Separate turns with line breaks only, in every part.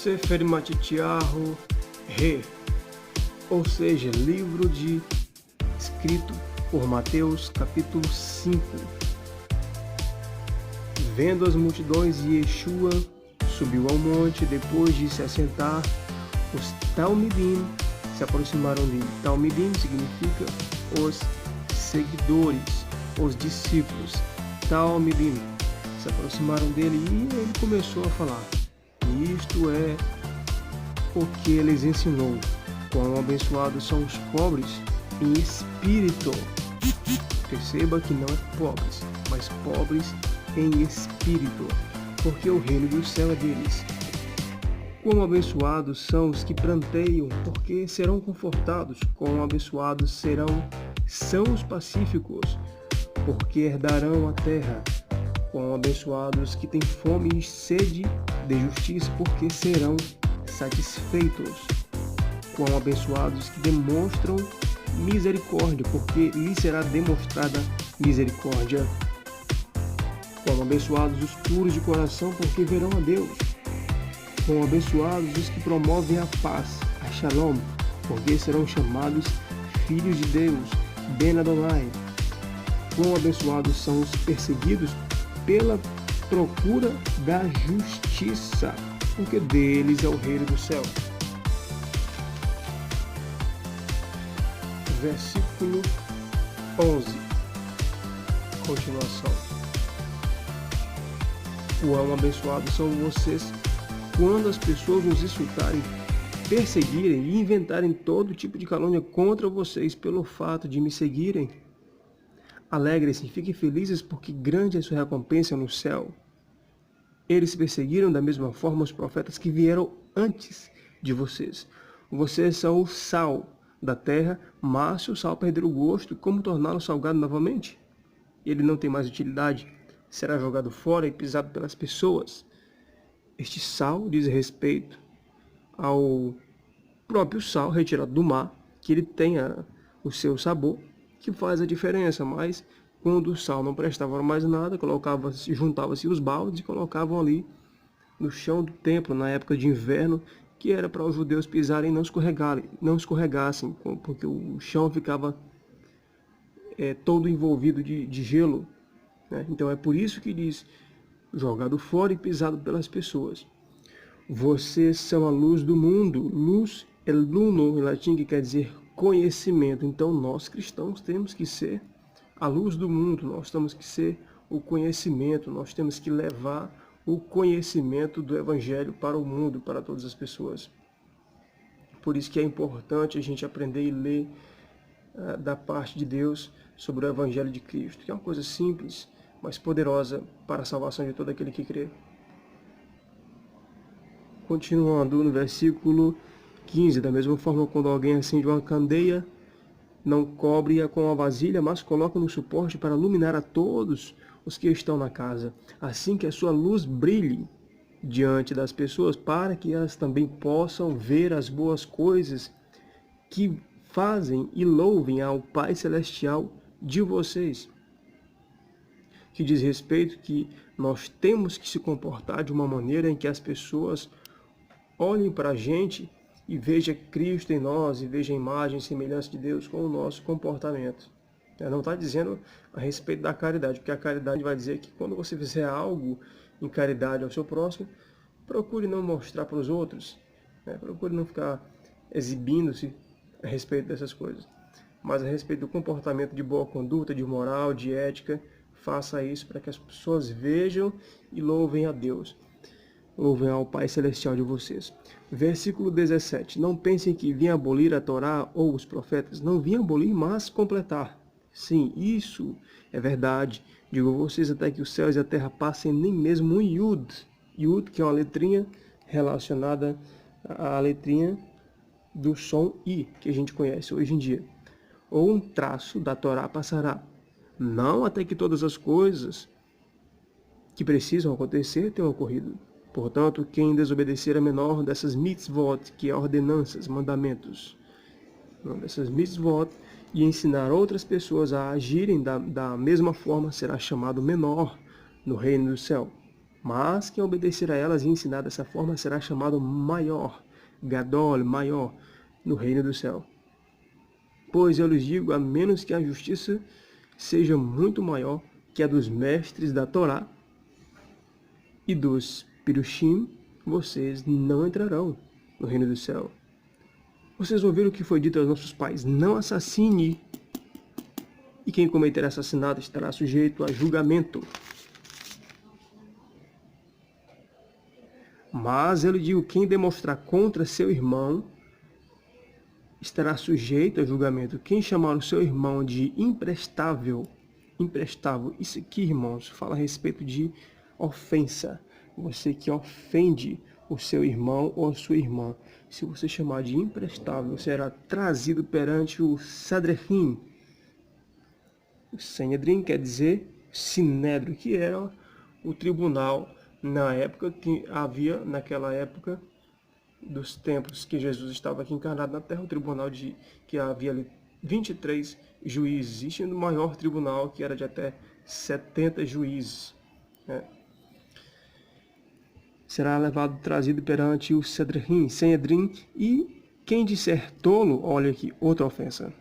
Sefer Matityahu Re, ou seja, livro escrito por Mateus, capítulo 5. Vendo as multidões, Yeshua subiu ao monte. Depois de se assentar, os Talmidim se aproximaram dele. Talmidim significa os seguidores, os discípulos. Talmidim se aproximaram dele e ele começou a falar. Isto é o que ele lhes ensinou. Quão abençoados são os pobres em espírito. Perceba que não é pobres, mas pobres em espírito, porque o reino do céu é deles. Quão abençoados são os que planteiam, porque serão confortados. Quão abençoados são os pacíficos, porque herdarão a terra. Quão abençoados que têm fome e sede de justiça, porque serão satisfeitos. Quão abençoados que demonstram misericórdia, porque lhes será demonstrada misericórdia. Quão abençoados os puros de coração, porque verão a Deus. Quão abençoados os que promovem a paz, a Shalom, porque serão chamados filhos de Deus, Ben Adonai. Quão abençoados são os perseguidos pela procura da justiça, porque deles é o reino do céu. Versículo 11. Continuação. Quão abençoados são vocês quando as pessoas os insultarem, perseguirem e inventarem todo tipo de calúnia contra vocês pelo fato de me seguirem. Alegrem-se e fiquem felizes, porque grande é a sua recompensa no céu. Eles perseguiram da mesma forma os profetas que vieram antes de vocês. Vocês são o sal da terra, mas se o sal perder o gosto, como torná-lo salgado novamente? Ele não tem mais utilidade, será jogado fora e pisado pelas pessoas. Este sal diz respeito ao próprio sal retirado do mar, que ele tenha o seu sabor, que faz a diferença, mas quando o sal não prestava mais nada, juntava-se os baldes e colocavam ali no chão do templo, na época de inverno, que era para os judeus pisarem e não escorregassem, porque o chão ficava todo envolvido de gelo, né? Então é por isso que diz, jogado fora e pisado pelas pessoas. Vocês são a luz do mundo. Luz é luno em latim, que quer dizer conhecimento. Então nós cristãos temos que ser a luz do mundo, nós temos que ser o conhecimento, nós temos que levar o conhecimento do Evangelho para o mundo, para todas as pessoas. Por isso que é importante a gente aprender e ler da parte de Deus sobre o Evangelho de Cristo, que é uma coisa simples, mas poderosa para a salvação de todo aquele que crê. Continuando no versículo 15, da mesma forma, quando alguém acende uma candeia, não cobre-a com uma vasilha, mas coloca no suporte para iluminar a todos os que estão na casa, assim que a sua luz brilhe diante das pessoas, para que elas também possam ver as boas coisas que fazem e louvem ao Pai Celestial de vocês. Que diz respeito que nós temos que se comportar de uma maneira em que as pessoas olhem para a gente e veja Cristo em nós, e veja a imagem e semelhança de Deus com o nosso comportamento. Não está dizendo a respeito da caridade, porque a caridade vai dizer que quando você fizer algo em caridade ao seu próximo, procure não mostrar para os outros, né? Procure não ficar exibindo-se a respeito dessas coisas. Mas a respeito do comportamento de boa conduta, de moral, de ética, faça isso para que as pessoas vejam e louvem a Deus. Louvem ao Pai Celestial de vocês. Versículo 17. Não pensem que vim abolir a Torá ou os profetas. Não vim abolir, mas completar. Sim, isso é verdade. Digo a vocês, até que os céus e a terra passem, nem mesmo um Yud. Yud, que é uma letrinha relacionada à letrinha do som I, que a gente conhece hoje em dia. Ou um traço da Torá passará. Não até que todas as coisas que precisam acontecer tenham ocorrido. Portanto, quem desobedecer a menor dessas mitzvot, que é ordenanças, mandamentos, dessas mitzvot, e ensinar outras pessoas a agirem da mesma forma, será chamado menor no reino do céu. Mas quem obedecer a elas e ensinar dessa forma será chamado maior, gadol, maior, no reino do céu. Pois eu lhes digo, a menos que a justiça seja muito maior que a dos mestres da Torá e dos Pirushim, vocês não entrarão no reino do céu. Vocês ouviram o que foi dito aos nossos pais: não assassine, e quem cometer assassinato estará sujeito a julgamento. Mas eu lhe digo, quem demonstrar contra seu irmão estará sujeito a julgamento. Quem chamar o seu irmão de imprestável, isso aqui, irmãos, fala a respeito de ofensa. Você que ofende o seu irmão ou a sua irmã, se você chamar de imprestável, será trazido perante o Sanedrim. O Sanedrim quer dizer Sinédrio, que era o tribunal na época que havia, naquela época dos tempos que Jesus estava aqui encarnado na terra, o tribunal que havia ali 23 juízes, existe um maior tribunal que era de até 70 juízes, né? Será levado, trazido perante o Sanedrim, e quem disser tolo, olha aqui, outra ofensa,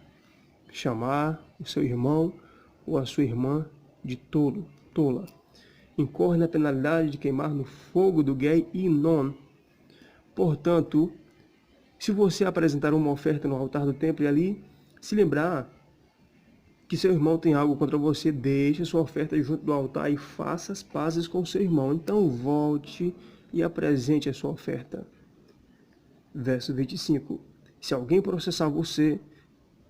chamar o seu irmão ou a sua irmã de tolo, tola, incorre na penalidade de queimar no fogo do Gei Inon. Portanto, se você apresentar uma oferta no altar do templo e ali se lembrar que seu irmão tem algo contra você, deixe sua oferta junto do altar e faça as pazes com seu irmão. Então volte e apresente a sua oferta. Verso 25. Se alguém processar você,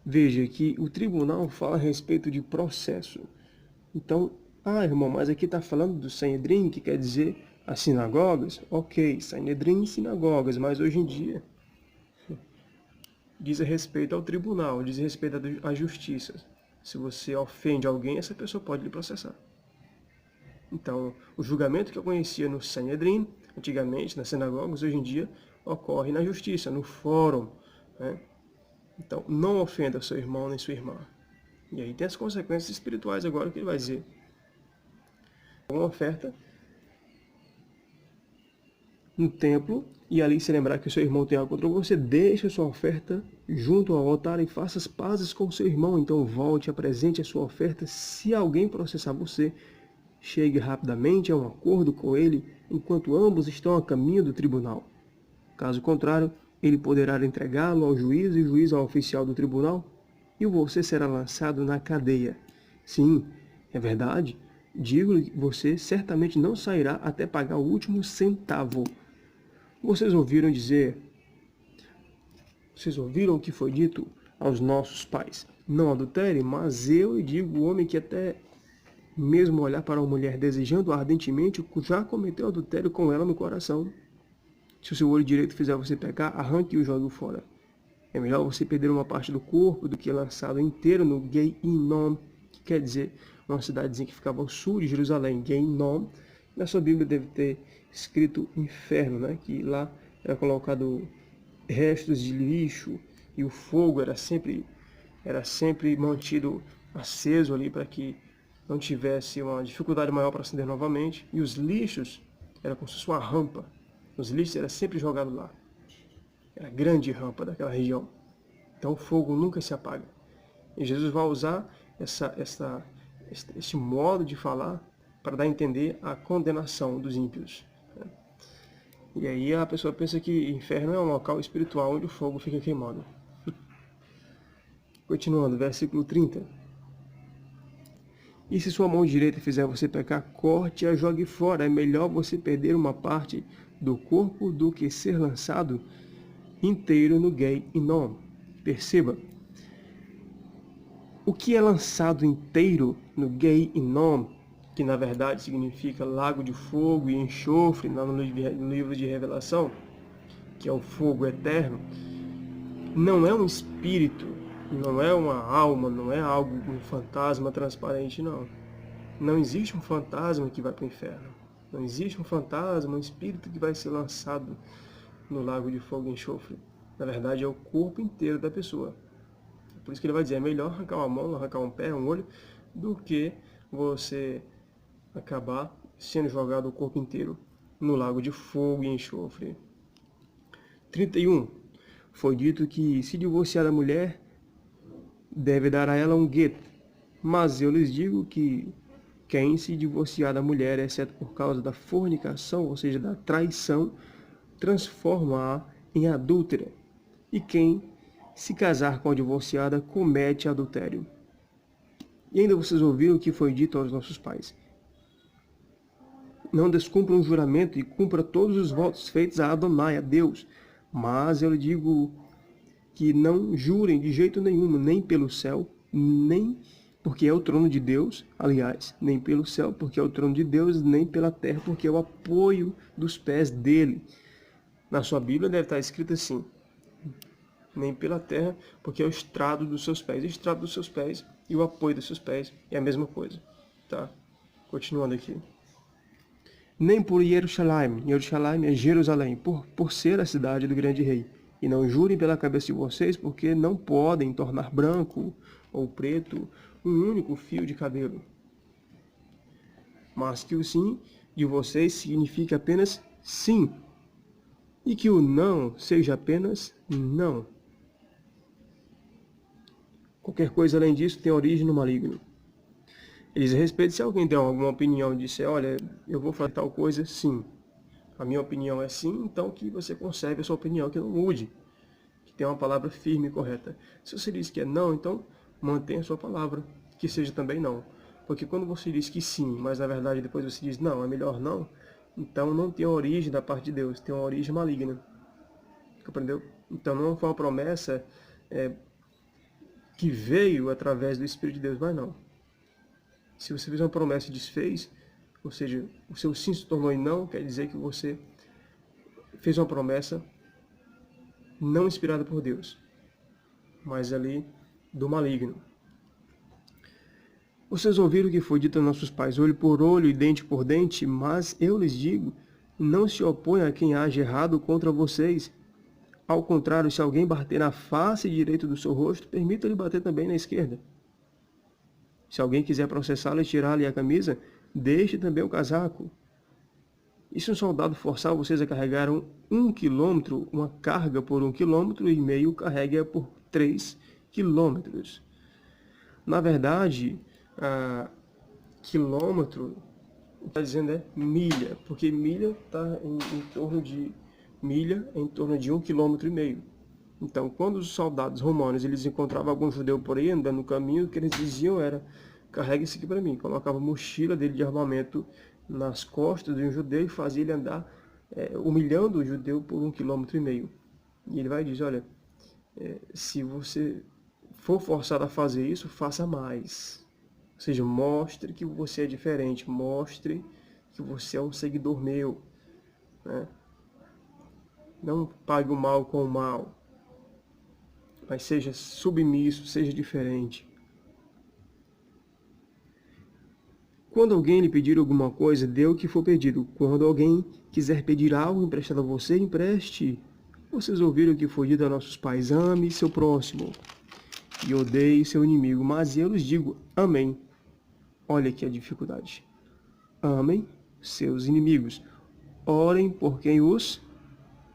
veja que o tribunal fala a respeito de processo. Então, irmão, mas aqui está falando do Sanedrim, que quer dizer as sinagogas. Ok, Sanedrim e sinagogas, mas hoje em dia diz respeito ao tribunal, diz respeito à justiça. Se você ofende alguém, essa pessoa pode lhe processar. Então, o julgamento que eu conhecia no Sanedrim, antigamente, nas sinagogas, hoje em dia, ocorre na justiça, no fórum, né? Então, não ofenda seu irmão nem sua irmã. E aí tem as consequências espirituais agora que ele vai dizer. Uma oferta no templo e ali se lembrar que o seu irmão tem algo contra você, deixe a sua oferta junto ao altar e faça as pazes com o seu irmão. Então volte, apresente a sua oferta. Se alguém processar você, chegue rapidamente a um acordo com ele enquanto ambos estão a caminho do tribunal. Caso contrário, ele poderá entregá-lo ao juiz e o juiz ao oficial do tribunal e você será lançado na cadeia. Sim, é verdade. Digo-lhe que você certamente não sairá até pagar o último centavo. Vocês ouviram o que foi dito aos nossos pais: não adultere, mas eu lhe digo, o homem que até mesmo olhar para uma mulher desejando ardentemente, já cometeu adultério com ela no coração. Se o seu olho direito fizer você pecar, arranque e o jogue fora. É melhor você perder uma parte do corpo do que lançá-lo inteiro no Gei Inom, que quer dizer uma cidadezinha que ficava ao sul de Jerusalém. Gei Inom, na sua Bíblia deve ter escrito inferno, né? Que lá era colocado restos de lixo e o fogo era sempre mantido aceso ali para que não tivesse uma dificuldade maior para acender novamente. E os lixos era como se fosse uma rampa. Os lixos eram sempre jogados lá. Era a grande rampa daquela região. Então o fogo nunca se apaga. E Jesus vai usar este modo de falar para dar a entender a condenação dos ímpios. E aí a pessoa pensa que inferno é um local espiritual onde o fogo fica queimado. Continuando, versículo 30. E se sua mão direita fizer você pecar, corte-a e jogue fora. É melhor você perder uma parte do corpo do que ser lançado inteiro no Gei Inom. Perceba, o que é lançado inteiro no Gei Inom, que na verdade significa lago de fogo e enxofre, lá no livro de Revelação, que é o fogo eterno, não é um espírito, não é uma alma, não é algo, um fantasma transparente, não. Não existe um fantasma que vai para o inferno. Não existe um fantasma, um espírito que vai ser lançado no lago de fogo e enxofre. Na verdade, é o corpo inteiro da pessoa. Por isso que ele vai dizer, é melhor arrancar uma mão, arrancar um pé, um olho, do que você acabar sendo jogado o corpo inteiro no lago de fogo e enxofre. 31. Foi dito que, se divorciar da mulher, deve dar a ela um gueto. Mas eu lhes digo que quem se divorciar da mulher, exceto por causa da fornicação, ou seja, da traição, transforma-a em adúltera. E quem se casar com a divorciada comete adultério. E ainda vocês ouviram o que foi dito aos nossos pais: não descumpra um juramento e cumpra todos os votos feitos a Adonai, a Deus. Mas eu lhe digo que não jurem de jeito nenhum, nem pelo céu, nem porque é o trono de Deus, aliás, nem pelo céu, porque é o trono de Deus, nem pela terra, porque é o apoio dos pés dele. Na sua Bíblia deve estar escrito assim: nem pela terra, porque é o estrado dos seus pés. O estrado dos seus pés e o apoio dos seus pés é a mesma coisa. Tá? Continuando aqui. Nem por Jerusalém. Jerusalém é Jerusalém, por ser a cidade do grande rei. E não jurem pela cabeça de vocês, porque não podem tornar branco ou preto um único fio de cabelo. Mas que o sim de vocês signifique apenas sim, e que o não seja apenas não. Qualquer coisa além disso tem origem no maligno. Eles respeitam se alguém tem alguma opinião e disser: olha, eu vou fazer tal coisa, sim. A minha opinião é sim, então que você conserve a sua opinião, que não mude. Que tenha uma palavra firme e correta. Se você diz que é não, então mantenha a sua palavra, que seja também não. Porque quando você diz que sim, mas na verdade depois você diz não, é melhor não, então não tem origem da parte de Deus, tem uma origem maligna. Compreendeu? Então não foi uma promessa que veio através do Espírito de Deus, mas não. Se você fez uma promessa e desfez, ou seja, o seu sim se tornou em não, quer dizer que você fez uma promessa não inspirada por Deus, mas ali do maligno. Vocês ouviram o que foi dito a nossos pais, olho por olho e dente por dente, mas eu lhes digo, não se oponha a quem age errado contra vocês. Ao contrário, se alguém bater na face direita do seu rosto, permita-lhe bater também na esquerda. Se alguém quiser processá-lo e tirar-lhe a camisa, deixe também o casaco. E se um soldado forçar vocês a carregar 1 quilômetro, uma carga por 1,5 quilômetros, carregue-a por 3 quilômetros. Na verdade, quilômetro está dizendo milha, porque milha está em torno de 1,5 quilômetro. Então, quando os soldados romanos eles encontravam algum judeu por aí andando no caminho, o que eles diziam era: carregue isso aqui para mim. Colocava a mochila dele de armamento nas costas de um judeu e fazia ele andar humilhando o judeu por 1,5 quilômetro. E ele vai dizer: olha, se você for forçado a fazer isso, faça mais. Ou seja, mostre que você é diferente, mostre que você é um seguidor meu, né? Não pague o mal com o mal, mas seja submisso, seja diferente. Quando alguém lhe pedir alguma coisa, dê o que for pedido. Quando alguém quiser pedir algo emprestado a você, empreste. Vocês ouviram o que foi dito a nossos pais: ame seu próximo e odeie seu inimigo. Mas eu lhes digo: amém. Olha aqui a dificuldade. Amem seus inimigos. Orem por quem os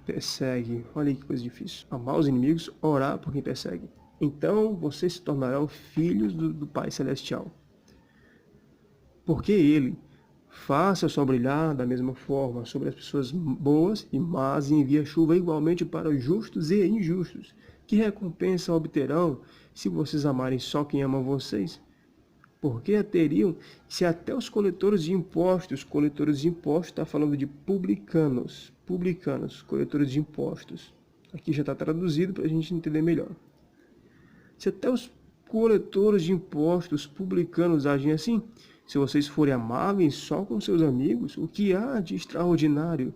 persegue. Olha aí que coisa difícil. Amar os inimigos, orar por quem persegue. Então vocês se tornarão filhos do Pai Celestial. Porque Ele faça o sol brilhar da mesma forma sobre as pessoas boas e más e envia chuva igualmente para os justos e injustos. Que recompensa obterão se vocês amarem só quem ama vocês? Porque a teriam se até os coletores de impostos está falando de publicanos, coletores de impostos. Aqui já está traduzido para a gente entender melhor. Se até os coletores de impostos, publicanos, agem assim, se vocês forem amáveis só com seus amigos, o que há de extraordinário?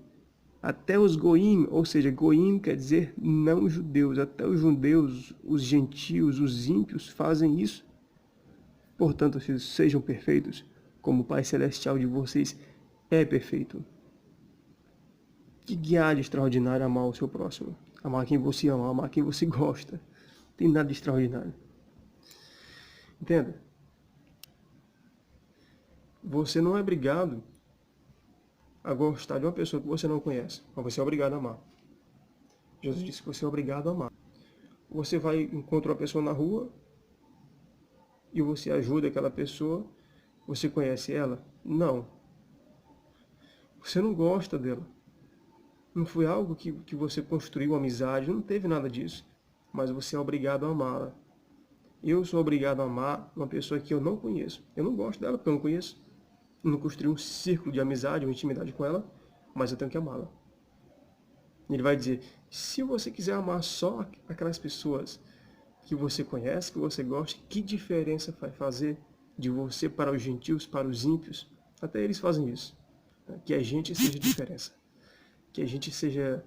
Até os goim, ou seja, goim quer dizer não judeus, até os judeus, os gentios, os ímpios fazem isso. Portanto, sejam perfeitos, como o Pai Celestial de vocês é perfeito. Que há de extraordinário amar o seu próximo? Amar quem você ama, amar quem você gosta. Não tem nada de extraordinário. Entenda? Você não é obrigado a gostar de uma pessoa que você não conhece, mas você é obrigado a amar. Jesus disse que você é obrigado a amar. Você vai encontrar uma pessoa na rua e você ajuda aquela pessoa. Você conhece ela? Não. Você não gosta dela. Não foi algo que você construiu amizade, não teve nada disso. Mas você é obrigado a amá-la. Eu sou obrigado a amar uma pessoa que eu não conheço. Eu não gosto dela porque eu não conheço. Eu não construí um círculo de amizade ou intimidade com ela, mas eu tenho que amá-la. Ele vai dizer, se você quiser amar só aquelas pessoas que você conhece, que você gosta, que diferença vai fazer de você para os gentios, para os ímpios? Até eles fazem isso. Que a gente seja diferença. Que a gente seja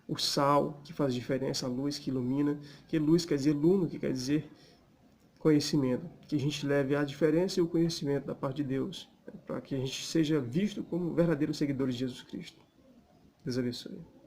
o sal que faz diferença, a luz que ilumina. Que luz quer dizer lume, que quer dizer conhecimento. Que a gente leve a diferença e o conhecimento da parte de Deus. Para que a gente seja visto como verdadeiros seguidores de Jesus Cristo. Deus abençoe.